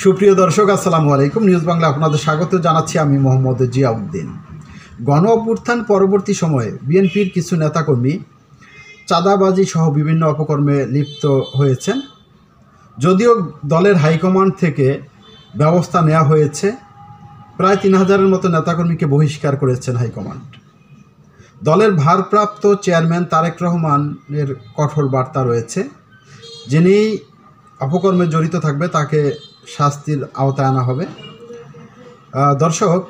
সুপ্রিয় দর্শক, আসসালামু আলাইকুম। নিউজ বাংলা আপনাদের স্বাগত জানাচ্ছি। আমি মোহাম্মদ জিয়াউদ্দিন। গণ অভ্যুত্থান পরবর্তী সময়ে বিএনপির কিছু নেতাকর্মী চাঁদাবাজি সহ বিভিন্ন অপকর্মে লিপ্ত হয়েছেন। যদিও দলের হাইকমান্ড থেকে ব্যবস্থা নেওয়া হয়েছে, প্রায় ৩,০০০-এর মতো নেতাকর্মীকে বহিষ্কার করেছেন হাইকমান্ড। দলের ভারপ্রাপ্ত চেয়ারম্যান তারেক রহমানের কঠোর বার্তা রয়েছে, যিনি অপকর্মে জড়িত থাকবে তাকে শাস্তির আওতায় আনা হবে। দর্শক,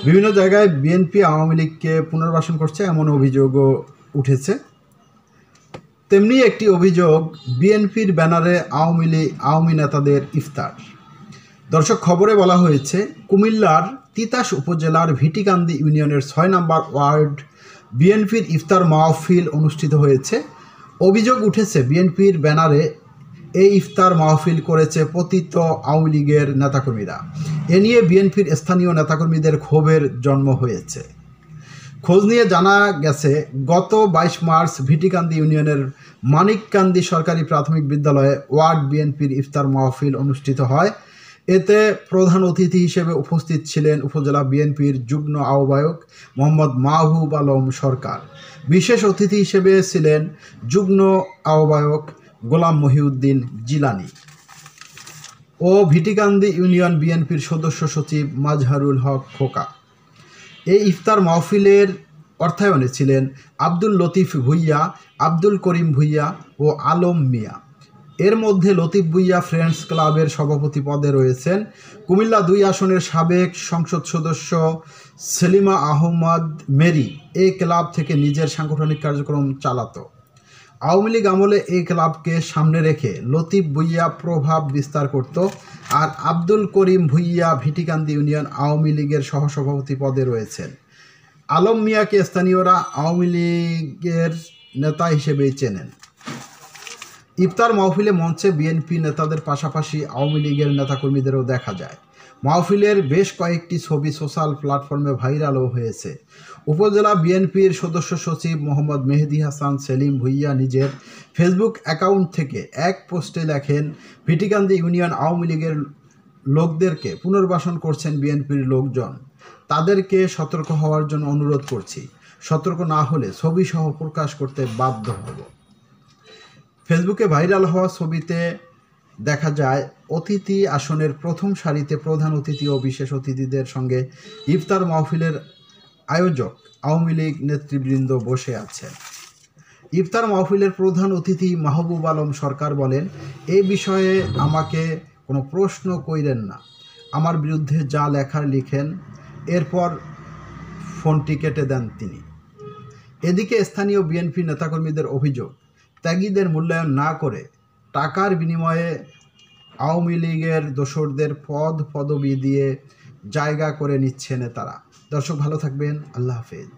বিভিন্ন জায়গায় বিএনপি আওয়ামী লীগকে পুনর্বাসন করছে এমন অভিযোগও উঠেছে। তেমনি একটি অভিযোগ, বিএনপির ব্যানারে আওয়ামী নেতাদের ইফতার। দর্শক, খবরে বলা হয়েছে কুমিল্লার তিতাস উপজেলার ভিটিকান্দি ইউনিয়নের ৬ নম্বর ওয়ার্ড বিএনপির ইফতার মাহফিল অনুষ্ঠিত হয়েছে। অভিযোগ উঠেছে বিএনপির ব্যানারে এই ইফতার মাহফিল করেছে পতিত আওয়ামী লীগের নেতাকর্মীরা। এ নিয়ে বিএনপির স্থানীয় নেতাকর্মীদের ক্ষোভের জন্ম হয়েছে। খোঁজ নিয়ে জানা গেছে, গত ২২ মার্চ ভিটিকান্দি ইউনিয়নের মানিককান্দি সরকারি প্রাথমিক বিদ্যালয়ে ওয়ার্ড বিএনপির ইফতার মাহফিল অনুষ্ঠিত হয়। এতে প্রধান অতিথি হিসেবে উপস্থিত ছিলেন উপজেলা বিএনপির যুগ্ম আহ্বায়ক মোহাম্মদ মাহবুব আলম সরকার। বিশেষ অতিথি হিসেবে ছিলেন যুগ্ম আহ্বায়ক গোলাম মহিউদ্দিন জিলানি ও ভিটিকান্দি ইউনিয়ন বিএনপির সদস্য সচিব মাজহারুল হক খোকা। এই ইফতার মাহফিলের অর্থায়নে ছিলেন আব্দুল লতিফ ভুইয়া, আব্দুল করিম ভুইয়া ও আলম মিয়া। এর মধ্যে লতিফ ভুইয়া ফ্রেন্ডস ক্লাবের সভাপতি পদে রয়েছেন কুমিল্লা ২ আসনের সাবেক সংসদ সদস্য সেলিমা আহমদ মেরি। এই ক্লাব থেকে নিজের সাংগঠনিক কার্যক্রম চালাতো। আওয়ামী লীগ আমলে এই ক্লাবকে সামনে রেখে লতিফ ভুইয়া প্রভাব বিস্তার করত, আর আব্দুল করিম ভুইয়া ভিটিকান্দি ইউনিয়ন আওয়ামী লীগের সহসভাপতি পদে রয়েছেন। আলম মিয়াকে স্থানীয়রা আওয়ামী লীগের নেতা হিসেবেই চেনেন। ইফতার মাহফিলে মঞ্চে বিএনপি নেতাদের পাশাপাশি আওয়ামী লীগের নেতাকর্মীদেরও দেখা যায়। মাহফিলের বেশ কয়েকটি ছবি সোশ্যাল প্ল্যাটফর্মে ভাইরালও হয়েছে। উপজেলা বিএনপির সদস্য সচিব মোহাম্মদ মেহেদি হাসান সেলিম ভুইয়া নিজের ফেসবুক অ্যাকাউন্ট থেকে এক পোস্টে লেখেন, ভিটিকান্দি ইউনিয়ন আওয়ামী লীগের লোকদেরকে পুনর্বাসন করছেন বিএনপির লোকজন। তাদেরকে সতর্ক হওয়ার জন্য অনুরোধ করছি। সতর্ক না হলে ছবিসহ প্রকাশ করতে বাধ্য হব। ফেসবুকে ভাইরাল হওয়া ছবিতে দেখা যায় অতিথি আসনের প্রথম সারিতে প্রধান অতিথি ও বিশেষ অতিথিদের সঙ্গে ইফতার মাহফিলের আয়োজক আওয়ামী লীগ নেতৃবৃন্দ বসে আছেন। ইফতার মাহফিলের প্রধান অতিথি মাহবুব আলম সরকার বলেন, এই বিষয়ে আমাকে কোনো প্রশ্ন কইরেন না, আমার বিরুদ্ধে যা লেখার লিখেন। এরপর ফোনটি কেটে দেন তিনি। এদিকে স্থানীয় বিএনপি নেতাকর্মীদের অভিযোগ, ত্যাগীদের মূল্যায়ন না করে টাকার বিনিময়ে আওয়ামী লীগের দোসরদের পদবি দিয়ে জায়গা করে নিচ্ছে নেতারা। দর্শক, ভালো থাকবেন। আল্লাহ হাফেজ।